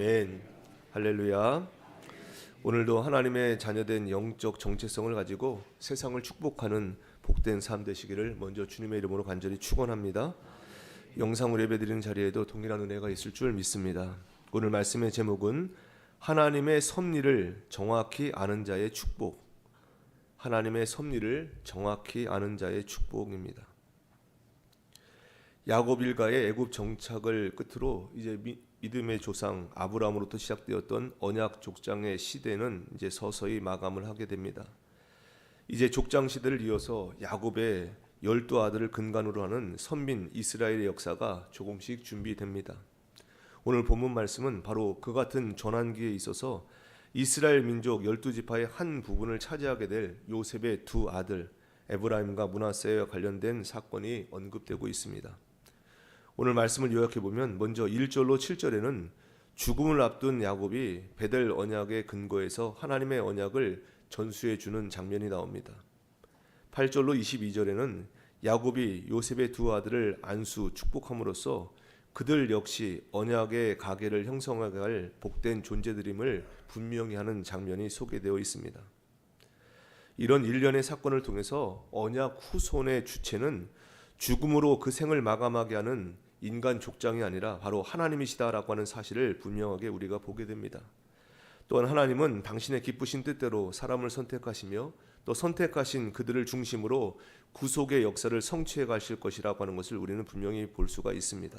아멘. 할렐루야. 오늘도 하나님의 자녀된 영적 정체성을 가지고 세상을 축복하는 복된 삶 되시기를 먼저 주님의 이름으로 간절히 축원합니다. 영상으로 예배드리는 자리에도 동일한 은혜가 있을 줄 믿습니다. 오늘 말씀의 제목은 하나님의 섭리를 정확히 아는 자의 축복. 하나님의 섭리를 정확히 아는 자의 축복입니다. 야곱 일가의 애굽 정착을 끝으로 이제 믿음의 조상 아브라함으로부터 시작되었던 언약 족장의 시대는 이제 서서히 마감을 하게 됩니다. 이제 족장 시대를 이어서 야곱의 12아들을 근간으로 하는 선민 이스라엘의 역사가 조금씩 준비됩니다. 오늘 본문 말씀은 바로 그 같은 전환기에 있어서 이스라엘 민족 12지파의 한 부분을 차지하게 될 요셉의 두 아들 에브라임과 므낫세와 관련된 사건이 언급되고 있습니다. 오늘 말씀을 요약해 보면 먼저 1절로 7절에는 죽음을 앞둔 야곱이 베델 언약의 근거에서 하나님의 언약을 전수해 주는 장면이 나옵니다. 8절로 22절에는 야곱이 요셉의 두 아들을 안수 축복함으로써 그들 역시 언약의 가계를 형성하게 할 복된 존재들임을 분명히 하는 장면이 소개되어 있습니다. 이런 일련의 사건을 통해서 언약 후손의 주체는 죽음으로 그 생을 마감하게 하는 인간 족장이 아니라 바로 하나님이시다라고 하는 사실을 분명하게 우리가 보게 됩니다. 또한 하나님은 당신의 기쁘신 뜻대로 사람을 선택하시며 또 선택하신 그들을 중심으로 구속의 역사를 성취해 가실 것이라고 하는 것을 우리는 분명히 볼 수가 있습니다.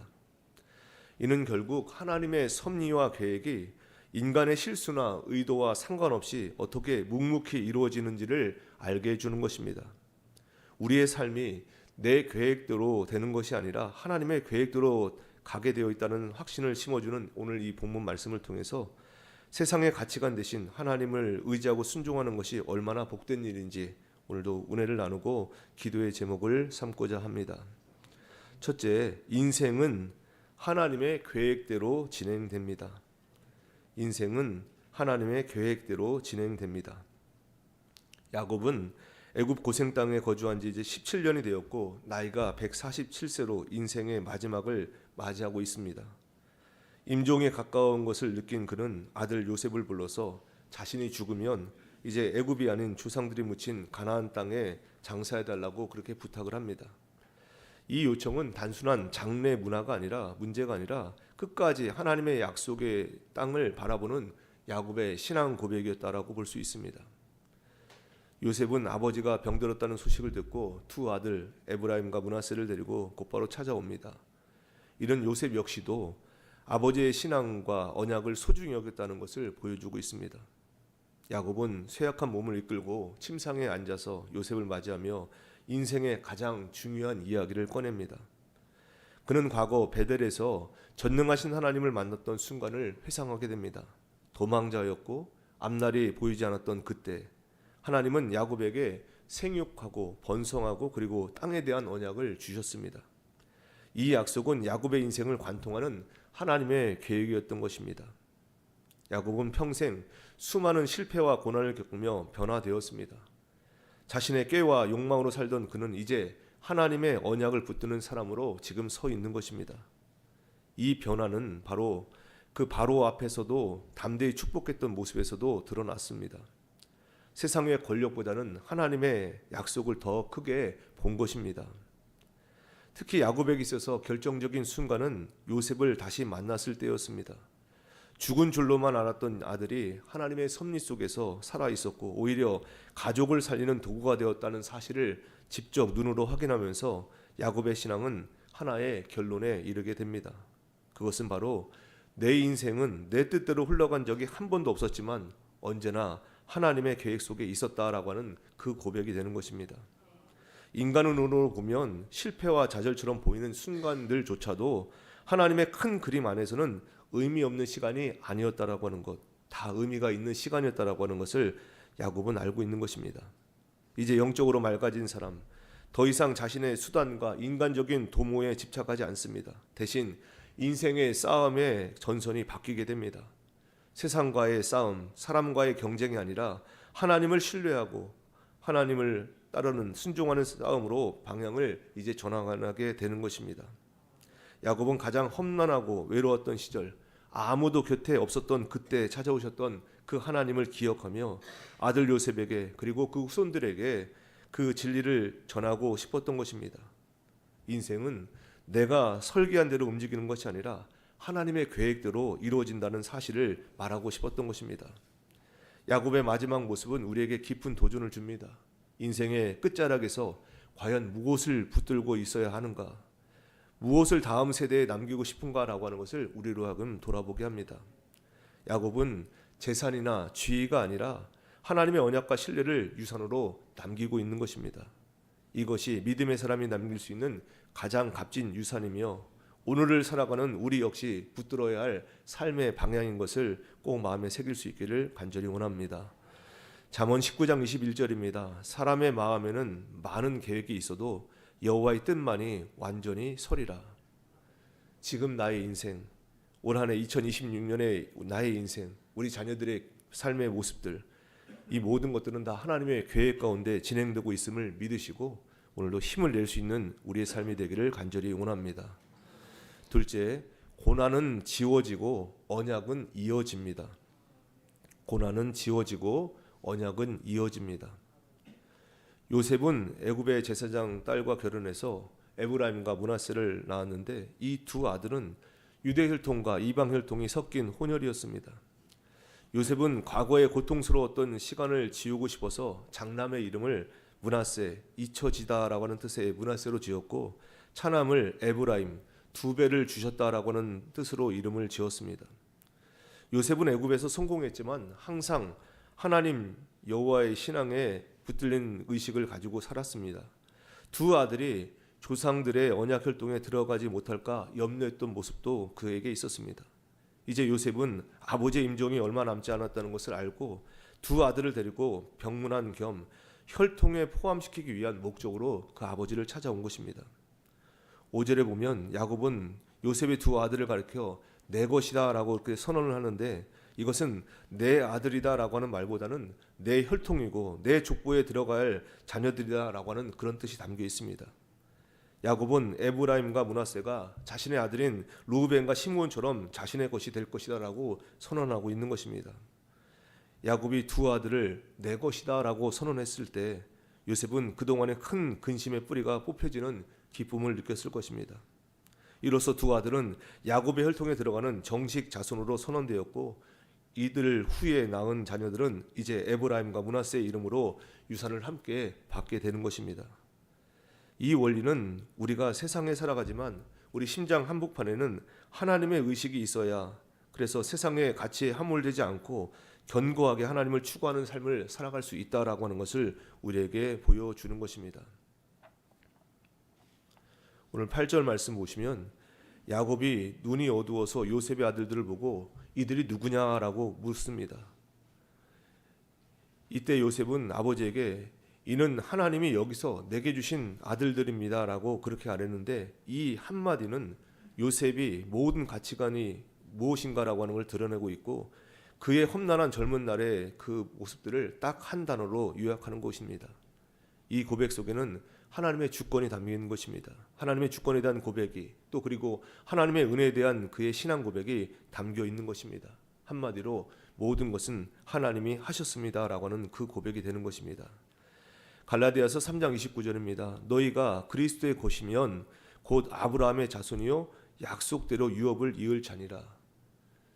이는 결국 하나님의 섭리와 계획이 인간의 실수나 의도와 상관없이 어떻게 묵묵히 이루어지는지를 알게 해주는 것입니다. 우리의 삶이 내 계획대로 되는 것이 아니라 하나님의 계획대로 가게 되어 있다는 확신을 심어주는 오늘 이 본문 말씀을 통해서 세상의 가치관 대신 하나님을 의지하고 순종하는 것이 얼마나 복된 일인지 오늘도 은혜를 나누고 기도의 제목을 삼고자 합니다. 첫째, 인생은 하나님의 계획대로 진행됩니다. 인생은 하나님의 계획대로 진행됩니다. 야곱은 애굽 고생 땅에 거주한 지 이제 17년이 되었고 나이가 147세로 인생의 마지막을 맞이하고 있습니다. 임종에 가까운 것을 느낀 그는 아들 요셉을 불러서 자신이 죽으면 이제 애굽이 아닌 조상들이 묻힌 가나안 땅에 장사해달라고 그렇게 부탁을 합니다. 이 요청은 단순한 장래 문제가 아니라 끝까지 하나님의 약속의 땅을 바라보는 야곱의 신앙 고백이었다라고 볼 수 있습니다. 요셉은 아버지가 병들었다는 소식을 듣고 두 아들 에브라임과 므낫세를 데리고 곧바로 찾아옵니다. 이런 요셉 역시도 아버지의 신앙과 언약을 소중히 여겼다는 것을 보여주고 있습니다. 야곱은 쇠약한 몸을 이끌고 침상에 앉아서 요셉을 맞이하며 인생의 가장 중요한 이야기를 꺼냅니다. 그는 과거 베델에서 전능하신 하나님을 만났던 순간을 회상하게 됩니다. 도망자였고 앞날이 보이지 않았던 그때 하나님은 야곱에게 생육하고 번성하고 그리고 땅에 대한 언약을 주셨습니다. 이 약속은 야곱의 인생을 관통하는 하나님의 계획이었던 것입니다. 야곱은 평생 수많은 실패와 고난을 겪으며 변화되었습니다. 자신의 꾀와 욕망으로 살던 그는 이제 하나님의 언약을 붙드는 사람으로 지금 서 있는 것입니다. 이 변화는 바로 그 바로 앞에서도 담대히 축복했던 모습에서도 드러났습니다. 세상의 권력보다는 하나님의 약속을 더 크게 본 것입니다. 특히 야곱에게 있어서 결정적인 순간은 요셉을 다시 만났을 때였습니다. 죽은 줄로만 알았던 아들이 하나님의 섭리 속에서 살아있었고 오히려 가족을 살리는 도구가 되었다는 사실을 직접 눈으로 확인하면서 야곱의 신앙은 하나의 결론에 이르게 됩니다. 그것은 바로 내 인생은 내 뜻대로 흘러간 적이 한 번도 없었지만 언제나 하나님의 계획 속에 있었다라고 하는 그 고백이 되는 것입니다. 인간의 눈으로 보면 실패와 좌절처럼 보이는 순간들조차도 하나님의 큰 그림 안에서는 의미 없는 시간이 아니었다라고 하는 것, 다 의미가 있는 시간이었다라고 하는 것을 야곱은 알고 있는 것입니다. 이제 영적으로 맑아진 사람, 더 이상 자신의 수단과 인간적인 도모에 집착하지 않습니다. 대신 인생의 싸움의 전선이 바뀌게 됩니다. 세상과의 싸움, 사람과의 경쟁이 아니라 하나님을 신뢰하고 하나님을 따르는 순종하는 싸움으로 방향을 이제 전환하게 되는 것입니다. 야곱은 가장 험난하고 외로웠던 시절, 아무도 곁에 없었던 그때 찾아오셨던 그 하나님을 기억하며 아들 요셉에게 그리고 그 후손들에게 그 진리를 전하고 싶었던 것입니다. 인생은 내가 설계한 대로 움직이는 것이 아니라 하나님의 계획대로 이루어진다는 사실을 말하고 싶었던 것입니다. 야곱의 마지막 모습은 우리에게 깊은 도전을 줍니다. 인생의 끝자락에서 과연 무엇을 붙들고 있어야 하는가? 무엇을 다음 세대에 남기고 싶은가라고 하는 것을 우리로 하여금 돌아보게 합니다. 야곱은 재산이나 지위가 아니라 하나님의 언약과 신뢰를 유산으로 남기고 있는 것입니다. 이것이 믿음의 사람이 남길 수 있는 가장 값진 유산이며 오늘을 살아가는 우리 역시 붙들어야 할 삶의 방향인 것을 꼭 마음에 새길 수 있기를 간절히 원합니다. 잠언 19장 21절입니다. 사람의 마음에는 많은 계획이 있어도 여호와의 뜻만이 완전히 서리라. 지금 나의 인생, 올 한 해 2026년의 나의 인생, 우리 자녀들의 삶의 모습들, 이 모든 것들은 다 하나님의 계획 가운데 진행되고 있음을 믿으시고 오늘도 힘을 낼 수 있는 우리의 삶이 되기를 간절히 원합니다. 둘째, 고난은 지워지고 언약은 이어집니다. 고난은 지워지고 언약은 이어집니다. 요셉은 애굽의 제사장 딸과 결혼해서 에브라임과 므낫세를 낳았는데 이 두 아들은 유대 혈통과 이방 혈통이 섞인 혼혈이었습니다. 요셉은 과거에 고통스러웠던 시간을 지우고 싶어서 장남의 이름을 므낫세, 잊혀지다라고 하는 뜻의 므낫세로 지었고 차남을 에브라임, 두 배를 주셨다라고 하는 뜻으로 이름을 지었습니다. 요셉은 애굽에서 성공했지만 항상 하나님 여호와의 신앙에 붙들린 의식을 가지고 살았습니다. 두 아들이 조상들의 언약 혈통에 들어가지 못할까 염려했던 모습도 그에게 있었습니다. 이제 요셉은 아버지의 임종이 얼마 남지 않았다는 것을 알고 두 아들을 데리고 병문안 겸 혈통에 포함시키기 위한 목적으로 그 아버지를 찾아온 것입니다. 5절에 보면 야곱은 요셉의 두 아들을 가리켜 내 것이다 라고 그렇게 선언을 하는데 이것은 내 아들이다 라고 하는 말보다는 내 혈통이고 내 족보에 들어갈 자녀들이다 라고 하는 그런 뜻이 담겨 있습니다. 야곱은 에브라임과 므낫세가 자신의 아들인 르우벤과 시므온처럼 자신의 것이 될 것이다 라고 선언하고 있는 것입니다. 야곱이 두 아들을 내 것이다 라고 선언했을 때 요셉은 그동안의 큰 근심의 뿌리가 뽑혀지는 기쁨을 느꼈을 것입니다. 이로써 두 아들은 야곱의 혈통에 들어가는 정식 자손으로 선언되었고 이들 후에 낳은 자녀들은 이제 에브라임과 므낫세의 이름으로 유산을 함께 받게 되는 것입니다. 이 원리는 우리가 세상에 살아가지만 우리 심장 한복판에는 하나님의 의식이 있어야 그래서 세상의 가치에 함몰되지 않고 견고하게 하나님을 추구하는 삶을 살아갈 수 있다라고 하는 것을 우리에게 보여주는 것입니다. 오늘 8절 말씀 보시면 야곱이 눈이 어두워서 요셉의 아들들을 보고 이들이 누구냐라고 묻습니다. 이때 요셉은 아버지에게 이는 하나님이 여기서 내게 주신 아들들입니다 라고 그렇게 말했는데 이 한마디는 요셉이 모든 가치관이 무엇인가라고 하는 걸 드러내고 있고 그의 험난한 젊은 날의 그 모습들을 딱 한 단어로 요약하는 것입니다. 이 고백 속에는 하나님의 주권이 담겨 있는 것입니다. 하나님의 주권에 대한 고백이 또 그리고 하나님의 은혜에 대한 그의 신앙 고백이 담겨 있는 것입니다. 한마디로 모든 것은 하나님이 하셨습니다 라고 하는 그 고백이 되는 것입니다. 갈라디아서 3장 29절입니다. 너희가 그리스도의 것이면 곧 아브라함의 자손이요 약속대로 유업을 이을 자니라.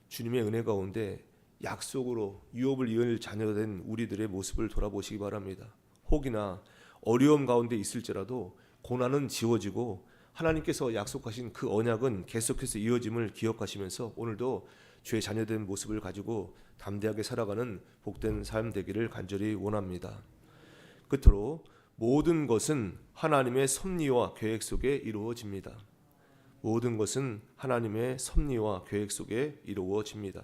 주님의 은혜 가운데 약속으로 유업을 이을 자녀된 우리들의 모습을 돌아보시기 바랍니다. 혹이나 어려움 가운데 있을지라도 고난은 지워지고 하나님께서 약속하신 그 언약은 계속해서 이어짐을 기억하시면서 오늘도 주의 자녀된 모습을 가지고 담대하게 살아가는 복된 삶 되기를 간절히 원합니다. 끝으로 모든 것은 하나님의 섭리와 계획 속에 이루어집니다. 모든 것은 하나님의 섭리와 계획 속에 이루어집니다.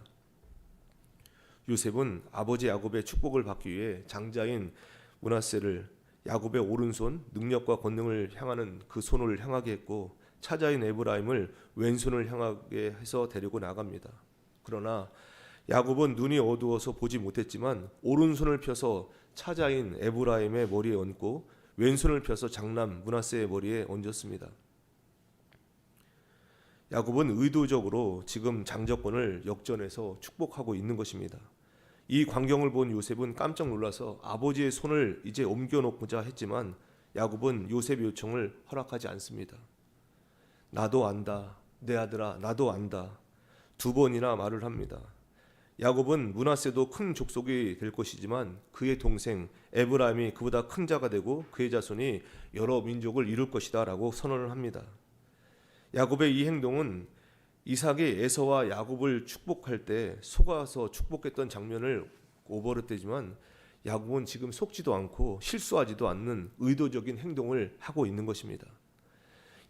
요셉은 아버지 야곱의 축복을 받기 위해 장자인 므낫세를 야곱의 오른손 능력과 권능을 향하는 그 손을 향하게 했고 차자인 에브라임을 왼손을 향하게 해서 데리고 나갑니다. 그러나 야곱은 눈이 어두워서 보지 못했지만 오른손을 펴서 차자인 에브라임의 머리에 얹고 왼손을 펴서 장남 므낫세의 머리에 얹었습니다. 야곱은 의도적으로 지금 장자권을 역전해서 축복하고 있는 것입니다. 이 광경을 본 요셉은 깜짝 놀라서 아버지의 손을 이제 옮겨놓고자 했지만 야곱은 요셉의 요청을 허락하지 않습니다. 나도 안다, 내 아들아, 나도 안다. 2번이나 말을 합니다. 야곱은 므낫세도 큰 족속이 될 것이지만 그의 동생 에브라임이 그보다 큰 자가 되고 그의 자손이 여러 민족을 이룰 것이다 라고 선언을 합니다. 야곱의 이 행동은 이삭이 에서와 야곱을 축복할 때 속아서 축복했던 장면을 오버릇되지만 야곱은 지금 속지도 않고 실수하지도 않는 의도적인 행동을 하고 있는 것입니다.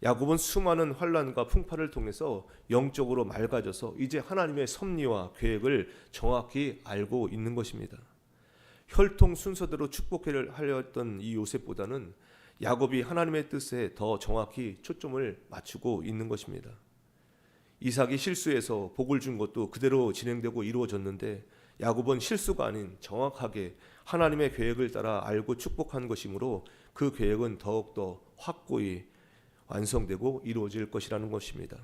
야곱은 수많은 환난과 풍파를 통해서 영적으로 맑아져서 이제 하나님의 섭리와 계획을 정확히 알고 있는 것입니다. 혈통 순서대로 축복하려 했던 이 요셉보다는 야곱이 하나님의 뜻에 더 정확히 초점을 맞추고 있는 것입니다. 이삭이 실수해서 복을 준 것도 그대로 진행되고 이루어졌는데 야곱은 실수가 아닌 정확하게 하나님의 계획을 따라 알고 축복한 것이므로 그 계획은 더욱더 확고히 완성되고 이루어질 것이라는 것입니다.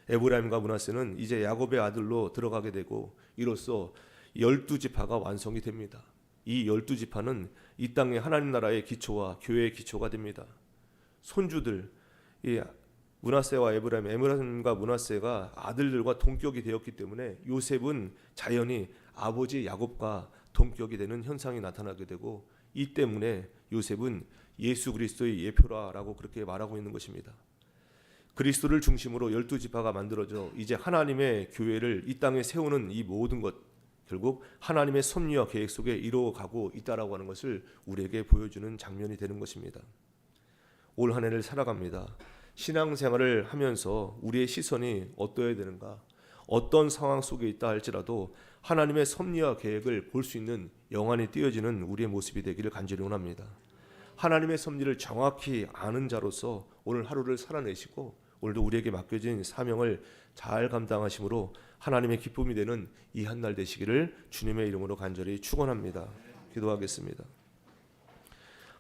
에브라임과 므낫세는 이제 야곱의 아들로 들어가게 되고 이로써 12지파가 완성이 됩니다. 이 12지파는 이 땅의 하나님 나라의 기초와 교회의 기초가 됩니다. 손주들, 이 므낫세와 에브라임과 므낫세가 아들들과 동격이 되었기 때문에 요셉은 자연히 아버지 야곱과 동격이 되는 현상이 나타나게 되고 이 때문에 요셉은 예수 그리스도의 예표라라고 그렇게 말하고 있는 것입니다. 그리스도를 중심으로 12지파가 만들어져 이제 하나님의 교회를 이 땅에 세우는 이 모든 것 결국 하나님의 섭리와 계획 속에 이루어가고 있다라고 하는 것을 우리에게 보여주는 장면이 되는 것입니다. 올 한 해를 살아갑니다. 신앙생활을 하면서 우리의 시선이 어떠해야 되는가? 어떤 상황 속에 있다 할지라도 하나님의 섭리와 계획을 볼 수 있는 영안이 띄어지는 우리의 모습이 되기를 간절히 원합니다. 하나님의 섭리를 정확히 아는 자로서 오늘 하루를 살아내시고 오늘도 우리에게 맡겨진 사명을 잘 감당하심으로 하나님의 기쁨이 되는 이 한날 되시기를 주님의 이름으로 간절히 축원합니다. 기도하겠습니다.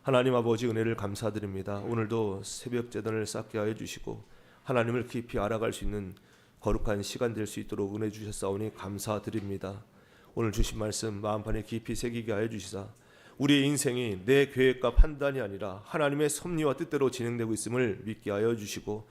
하나님 아버지 은혜를 감사드립니다. 오늘도 새벽 제단을 쌓게 하여 주시고 하나님을 깊이 알아갈 수 있는 거룩한 시간 될 수 있도록 은혜 주셨사오니 감사드립니다. 오늘 주신 말씀 마음판에 깊이 새기게 하여 주시사 우리의 인생이 내 계획과 판단이 아니라 하나님의 섭리와 뜻대로 진행되고 있음을 믿게 하여 주시고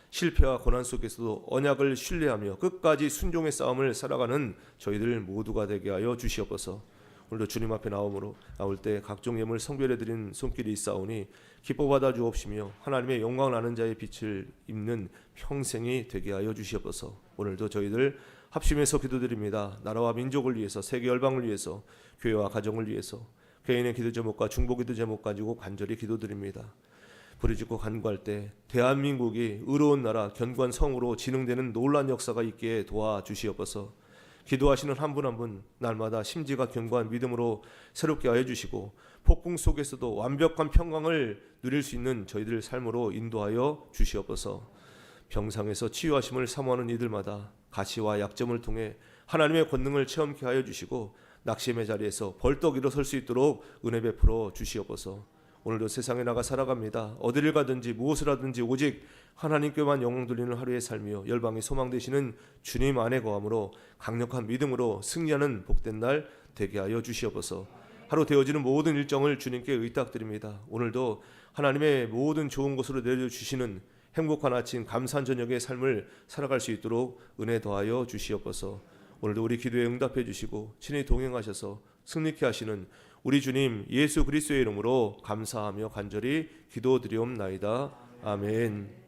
실패와 고난 속에서도 언약을 신뢰하며 끝까지 순종의 싸움을 살아가는 저희들 모두가 되게 하여 주시옵소서. 오늘도 주님 앞에 나올 때 각종 예물 성별해 드린 손길이 있사오니 기뻐 받아 주옵시며 하나님의 영광을 아는 자의 빛을 입는 평생이 되게 하여 주시옵소서. 오늘도 저희들 합심해서 기도드립니다. 나라와 민족을 위해서 세계 열방을 위해서 교회와 가정을 위해서 개인의 기도 제목과 중보 기도 제목 가지고 간절히 기도드립니다. 부르짖고 간구할 때 대한민국이 의로운 나라 견고한 성으로 진흥되는 놀라운 역사가 있게 도와주시옵소서. 기도하시는 한 분 한 분 날마다 심지가 견고한 믿음으로 새롭게 하여 주시고 폭풍 속에서도 완벽한 평강을 누릴 수 있는 저희들 삶으로 인도하여 주시옵소서. 병상에서 치유하심을 사모하는 이들마다 가시와 약점을 통해 하나님의 권능을 체험케 하여 주시고 낙심의 자리에서 벌떡 일어설 수 있도록 은혜 베풀어 주시옵소서. 오늘도 세상에 나가 살아갑니다. 어디를 가든지 무엇을 하든지 오직 하나님께만 영광 돌리는 하루의 삶이요 열방의 소망 되시는 주님 안에 거함으로 강력한 믿음으로 승리하는 복된 날 되게 하여 주시옵소서. 하루 되어지는 모든 일정을 주님께 의탁드립니다. 오늘도 하나님의 모든 좋은 것으로 내려주시는 행복한 아침 감사한 저녁의 삶을 살아갈 수 있도록 은혜 더하여 주시옵소서. 오늘도 우리 기도에 응답해 주시고 친히 동행하셔서 승리케 하시는 우리 주님 예수 그리스도의 이름으로 감사하며 간절히 기도드리옵나이다. 아멘.